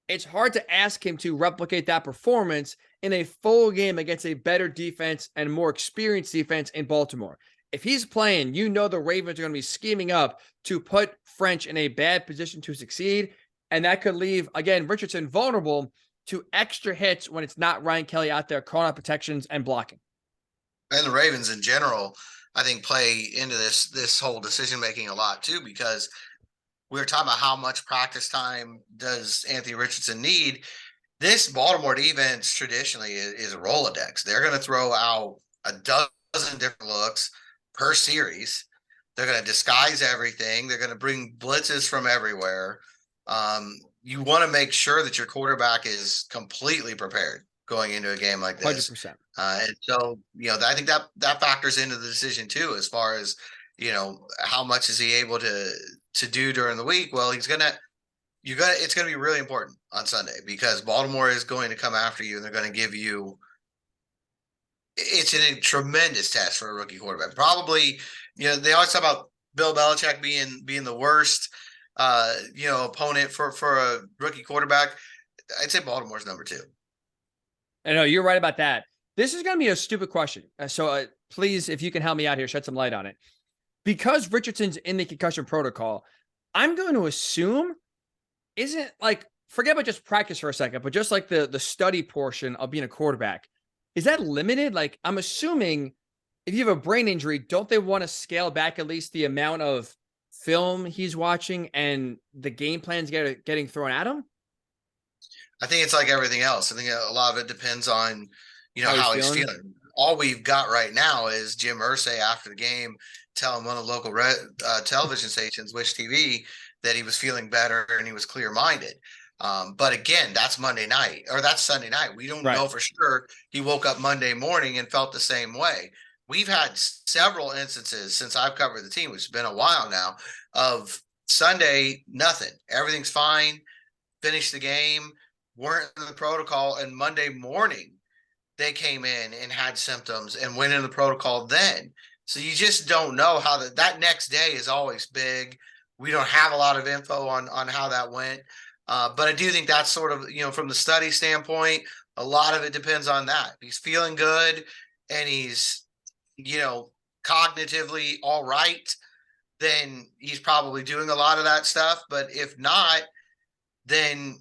it's hard to ask him to replicate that performance in a full game against a better defense and more experienced defense in Baltimore. If he's playing, the Ravens are going to be scheming up to put French in a bad position to succeed, and that could leave, again, Richardson vulnerable to extra hits when it's not Ryan Kelly out there calling out protections and blocking. And the Ravens in general, I think, play into this whole decision-making a lot too, because we were talking about how much practice time does Anthony Richardson need. This Baltimore defense traditionally is a Rolodex. They're going to throw out a dozen different looks per series. They're going to disguise everything. They're going to bring blitzes from everywhere. You want to make sure that your quarterback is completely prepared going into a game like this. 100%. And so, I think that factors into the decision too, as far as, how much is he able to do during the week? Well, it's going to be really important on Sunday because Baltimore is going to come after you and they're going to give you, it's a tremendous test for a rookie quarterback. Probably, they always talk about Bill Belichick being the worst, opponent for a rookie quarterback. I'd say Baltimore's number 2. I know you're right about that. This is going to be a stupid question. So please, if you can help me out here, shed some light on it. Because Richardson's in the concussion protocol, I'm going to assume forget about just practice for a second, but just like the study portion of being a quarterback, is that limited? Like, I'm assuming if you have a brain injury, don't they want to scale back at least the amount of film he's watching and the game plans getting thrown at him? I think it's like everything else. I think a lot of it depends on, how he's feeling. All we've got right now is Jim Irsay after the game telling one of the local television stations, Wish TV, that he was feeling better and he was clear-minded. But again, that's Monday night or that's Sunday night. We don't know for sure. He woke up Monday morning and felt the same way. We've had several instances since I've covered the team, which has been a while now, of Sunday, nothing. Everything's fine. Finished the game, weren't in the protocol, and Monday morning they came in and had symptoms and went in the protocol then. So you just don't know how that next day is always big. We don't have a lot of info on how that went. But I do think that's sort of, from the study standpoint, a lot of it depends on that. He's feeling good and he's, cognitively all right, then he's probably doing a lot of that stuff. But if not, then,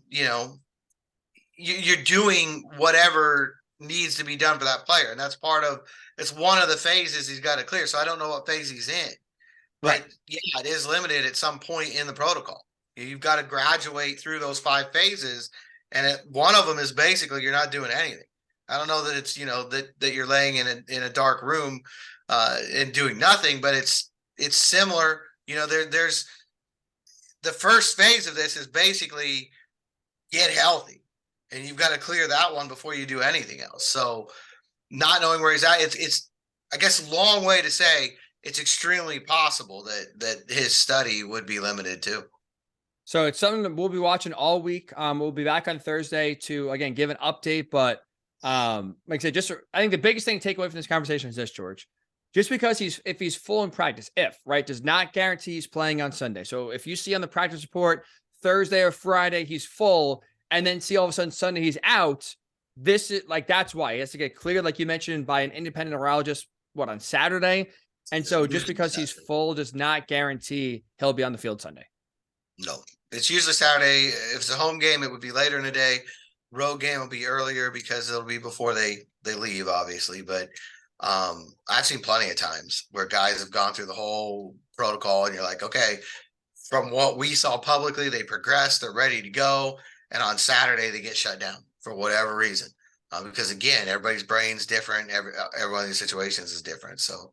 you're doing whatever needs to be done for that player. And it's one of the phases he's got to clear. So I don't know what phase he's in. But yeah, it is limited at some point in the protocol. You've got to graduate through those 5 phases. And one of them is basically you're not doing anything. I don't know that it's, that you're laying in a dark room and doing nothing, but it's similar. There's the first phase of this is basically get healthy. And you've got to clear that one before you do anything else. So not knowing where he's at, it's I guess a long way to say it's extremely possible that his study would be limited too. So it's something that we'll be watching all week. We'll be back on Thursday to, again, give an update. But like I said, I think the biggest thing to take away from this conversation is this, George. Just because if he's full in practice, does not guarantee he's playing on Sunday. So if you see on the practice report Thursday or Friday he's full, and then see all of a sudden Sunday he's out, this is that's why he has to get cleared, like you mentioned, by an independent neurologist, on Saturday. And so just because he's full does not guarantee he'll be on the field Sunday. No, it's usually Saturday. If it's a home game, it would be later in the day. Road game will be earlier because it'll be before they leave, obviously. But I've seen plenty of times where guys have gone through the whole protocol and you're like, okay, from what we saw publicly, they progressed, they're ready to go. And on Saturday, they get shut down for whatever reason. Because again, everybody's brain's different. Everyone in these situations is different. So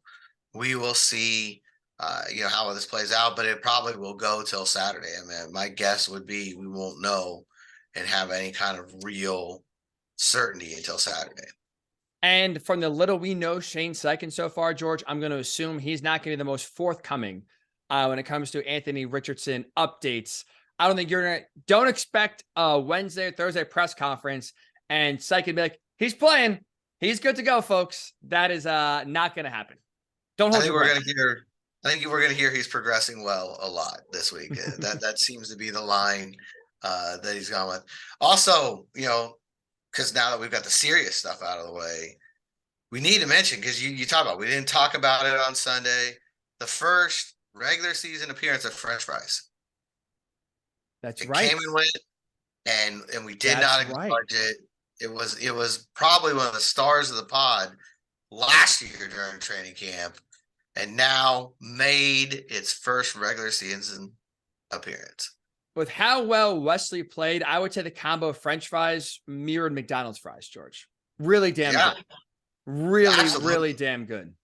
we will see, how this plays out, but it probably will go till Saturday. I mean, my guess would be we won't know and have any kind of real certainty until Saturday. And from the little we know Shane Steichen so far, George, I'm going to assume he's not going to be the most forthcoming when it comes to Anthony Richardson updates. I don't think don't expect a Wednesday or Thursday press conference and Steichen be like, he's playing. He's good to go, folks. That is not going to happen. Don't hold your breath. I think we're going to hear he's progressing well a lot this week. that seems to be the line that he's gone with. Also, because now that we've got the serious stuff out of the way, we need to mention, because you talk about, we didn't talk about it on Sunday, the first regular season appearance of French fries. It right. Came and went, and we did not acknowledge it. It was probably one of the stars of the pod last year during training camp, and now made its first regular season appearance. With how well Wesley played, I would say the combo of French fries mirrored McDonald's fries, George. Really damn good. Really damn good.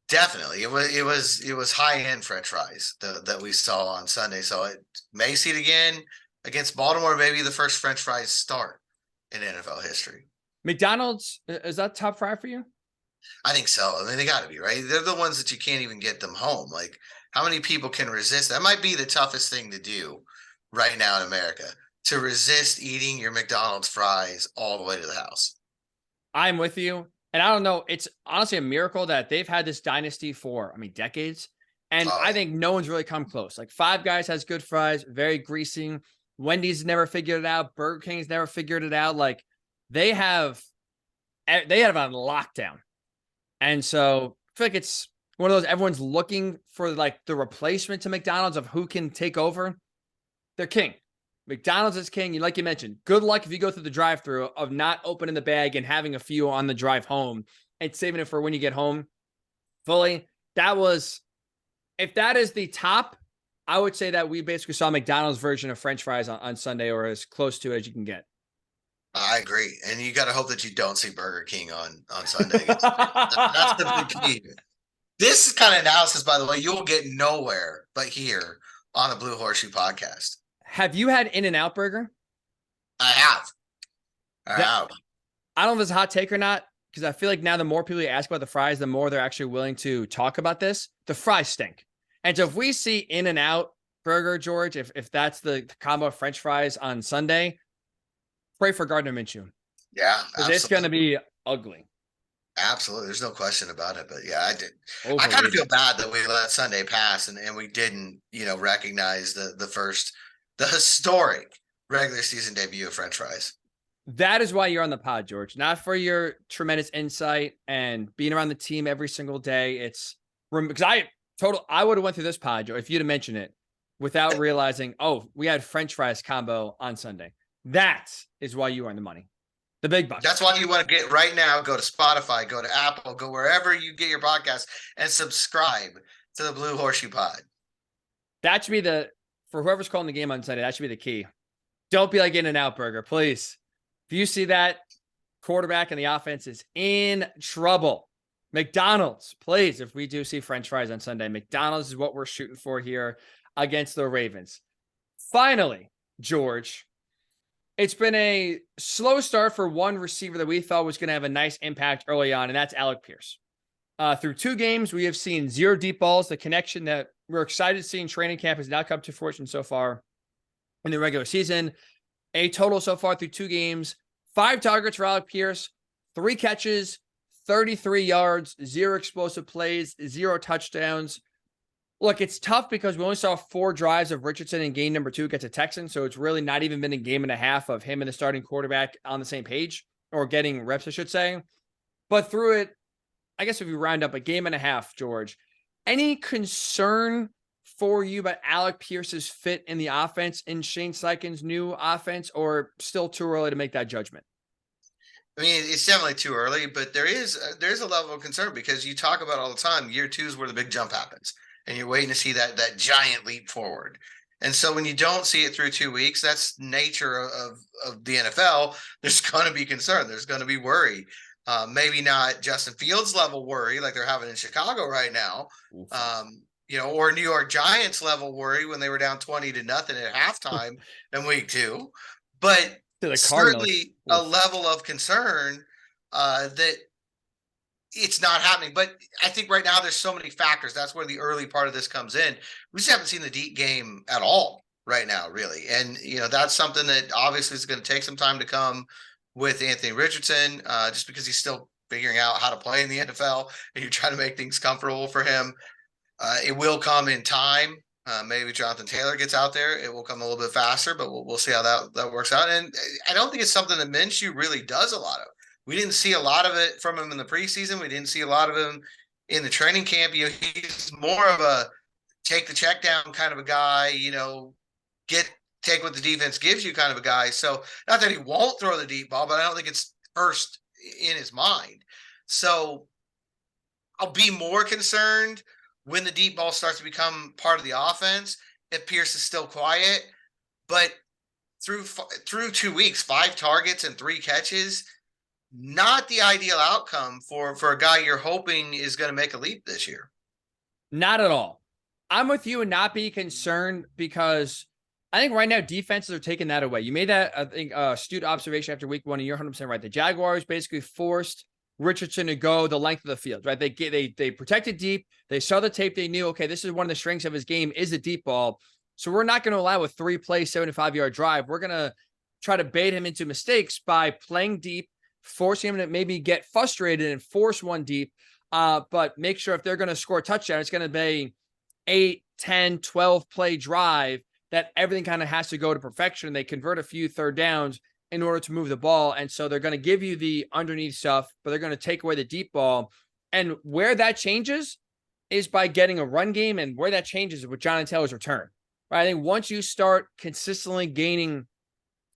Definitely. It was high-end French fries that we saw on Sunday. So it may see it again against Baltimore, maybe the first French fries start in NFL history. McDonald's, is that top 5 for you? I think so. I mean, they got to be, right? They're the ones that you can't even get them home. Like, how many people can resist? That might be the toughest thing to do right now in America, to resist eating your McDonald's fries all the way to the house. I'm with you. And I don't know, it's honestly a miracle that they've had this dynasty for, decades. And I think no one's really come close. Like, Five Guys has good fries, very greasy. Wendy's never figured it out. Burger King's never figured it out. Like, they have on lockdown. And so I feel like it's one of those, everyone's looking for like the replacement to McDonald's of who can take over. They're king. McDonald's is king. Like you mentioned, good luck if you go through the drive-thru of not opening the bag and having a few on the drive home and saving it for when you get home fully. If that is the top, I would say that we basically saw McDonald's version of French fries on Sunday, or as close to it as you can get. I agree. And you got to hope that you don't see Burger King on Sunday. That's the big key. This kind of analysis, by the way, you'll get nowhere but here on the Blue Horseshoe podcast. Have you had In-N-Out Burger? I have. I don't know if it's a hot take or not, because I feel like now the more people you ask about the fries, the more they're actually willing to talk about this. The fries stink. And so if we see In-N-Out Burger, George, if that's the combo of French fries on Sunday, pray for Gardner Minshew. Yeah, because it's going to be ugly. Absolutely. There's no question about it. But yeah, I kind of Overrated. feel bad that we let Sunday pass and we didn't, recognize the historic regular season debut of French fries. That is why you're on the pod, George. Not for your tremendous insight and being around the team every single day. It's because I would have went through this pod, George, if you'd have mentioned it without realizing, oh, we had French fries combo on Sunday. That is why you earn the money. The big bucks. That's why you want to get right now. Go to Spotify, go to Apple, go wherever you get your podcast and subscribe to the Blue Horseshoe Pod. That should be for whoever's calling the game on Sunday, that should be the key. Don't be like In-N-Out Burger, please. If you see that quarterback and the offense is in trouble, McDonald's, please. If we do see French fries on Sunday, McDonald's is what we're shooting for here against the Ravens. Finally, George, it's been a slow start for one receiver that we thought was going to have a nice impact early on, and that's Alec Pierce. Through 2 games, we have seen 0 deep balls. The connection that we're excited to see in training camp has not come to fruition so far in the regular season. A total so far through 2 games, 5 targets for Alec Pierce, 3 catches, 33 yards, 0 explosive plays, 0 touchdowns. Look, it's tough because we only saw 4 drives of Richardson in game number 2 against the Texans, so it's really not even been a game and a half of him and the starting quarterback on the same page, or getting reps, I should say. But through it, I guess if you round up a game and a half, George, any concern for you about Alec Pierce's fit in the offense in Shane Steichen's new offense, or still too early to make that judgment? I mean, it's definitely too early, but there's a level of concern because you talk about all the time. Year 2 is where the big jump happens, and you're waiting to see that giant leap forward. And so when you don't see it through 2 weeks, that's nature of the NFL. There's going to be concern. There's going to be worry. Maybe not Justin Fields level worry like they're having in Chicago right now. Or New York Giants level worry when they were down 20-0 at halftime in week 2. But certainly a level of concern that it's not happening. But I think right now there's so many factors. That's where the early part of this comes in. We just haven't seen the deep game at all right now, really. And, that's something that obviously is going to take some time to come with Anthony Richardson, just because he's still figuring out how to play in the NFL and you're trying to make things comfortable for him. It will come in time. Maybe Jonathan Taylor gets out there. It will come a little bit faster, but we'll see how that works out. And I don't think it's something that Minshew really does a lot of. We didn't see a lot of it from him in the preseason. We didn't see a lot of him in the training camp. He's more of a take the check down kind of a guy, take what the defense gives you kind of a guy. So not that he won't throw the deep ball, but I don't think it's first in his mind. So I'll be more concerned when the deep ball starts to become part of the offense if Pierce is still quiet. But through 2 weeks, 5 targets and 3 catches, not the ideal outcome for a guy you're hoping is going to make a leap this year. Not at all. I'm with you and not be concerned because I think right now defenses are taking that away. You made that, I think, astute observation after week 1, and you're 100% right. The Jaguars basically forced Richardson to go the length of the field, right? They protected deep. They saw the tape. They knew, okay, this is one of the strengths of his game is the deep ball. So we're not going to allow a 3-play, 75-yard drive. We're going to try to bait him into mistakes by playing deep, forcing him to maybe get frustrated and force one deep. But make sure if they're going to score a touchdown, it's going to be 8, 10, 12 play drive that everything kind of has to go to perfection. They convert a few third downs in order to move the ball. And so they're going to give you the underneath stuff, but they're going to take away the deep ball. And where that changes is by getting a run game, and where that changes is with Jonathan Taylor's return. Right? I think once you start consistently gaining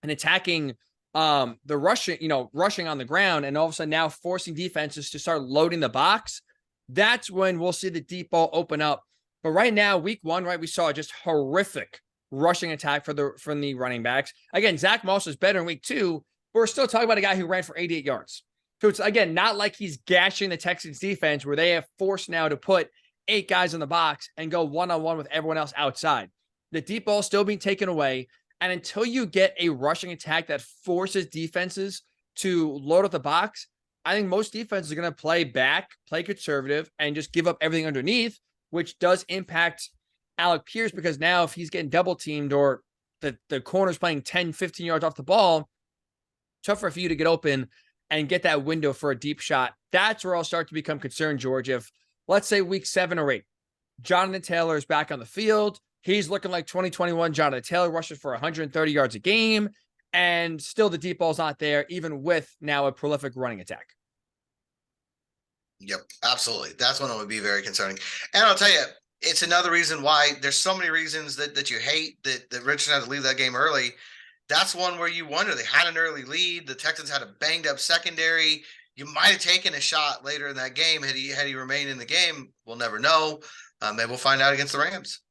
and attacking the rushing on the ground, and all of a sudden now forcing defenses to start loading the box, that's when we'll see the deep ball open up. But right now, week 1, right, we saw just horrific rushing attack from the running backs. Again, Zach Moss is better in week 2, but we're still talking about a guy who ran for 88 yards. So it's, again, not like he's gashing the Texans defense where they have forced now to put 8 guys in the box and go one-on-one with everyone else outside. The deep ball is still being taken away. And until you get a rushing attack that forces defenses to load up the box, I think most defenses are going to play back, play conservative, and just give up everything underneath, which does impact Alec Pierce, because now if he's getting double teamed or the corner's playing 10, 15 yards off the ball, tougher for you to get open and get that window for a deep shot. That's where I'll start to become concerned, George. If, let's say, week 7 or 8, Jonathan Taylor is back on the field. He's looking like 2021 Jonathan Taylor, rushes for 130 yards a game, and still the deep ball's not there, even with now a prolific running attack. Yep, absolutely. That's when it would be very concerning. And I'll tell you, it's another reason why there's so many reasons that you hate that Richardson had to leave that game early. That's one where you wonder, they had an early lead. The Texans had a banged up secondary. You might have taken a shot later in that game had he remained in the game. We'll never know. Maybe we'll find out against the Rams.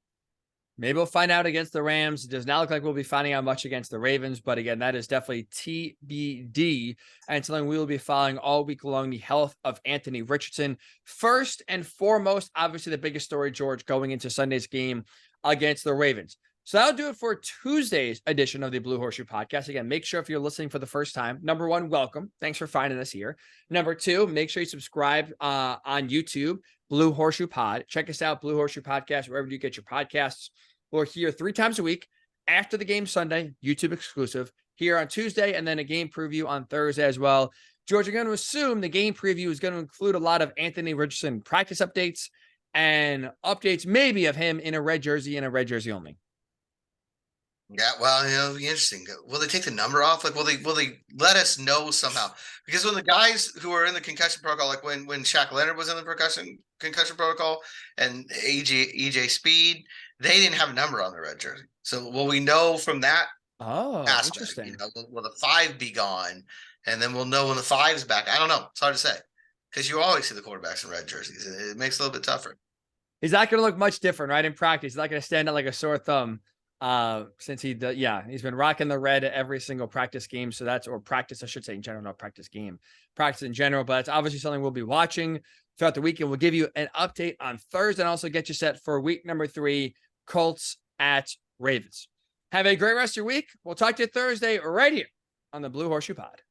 Maybe we'll find out against the Rams. It does not look like we'll be finding out much against the Ravens, but again, that is definitely TBD, and something we will be following all week long, the health of Anthony Richardson. First and foremost, obviously the biggest story, George, going into Sunday's game against the Ravens. So that'll do it for Tuesday's edition of the Blue Horseshoe Podcast. Again, make sure if you're listening for the first time, number 1, welcome. Thanks for finding us here. Number 2, make sure you subscribe on YouTube, Blue Horseshoe Pod. Check us out, Blue Horseshoe Podcast, wherever you get your podcasts. We're here 3 times a week after the game Sunday, YouTube exclusive, here on Tuesday, and then a game preview on Thursday as well. George, I'm going to assume the game preview is going to include a lot of Anthony Richardson practice updates and updates maybe of him in a red jersey and a red jersey only. Yeah, well, it'll be interesting. Will they take the number off? Like, will they let us know somehow? Because when the guys who are in the concussion protocol, like when Shaq Leonard was in the concussion protocol, and EJ Speed, they didn't have a number on the red jersey. So will we know from that aspect? Interesting. You know, will the 5 be gone, and then we'll know when the 5's back? I don't know. It's hard to say because you always see the quarterbacks in red jerseys. It makes it a little bit tougher. He's not going to look much different, right? In practice, he's not going to stand out like a sore thumb. Since he's been rocking the red at every single practice game. So or practice, I should say in general, not practice game, practice in general, but it's obviously something we'll be watching throughout the weekend. We'll give you an update on Thursday and also get you set for week number 3, Colts at Ravens. Have a great rest of your week. We'll talk to you Thursday right here on the Blue Horseshoe Pod.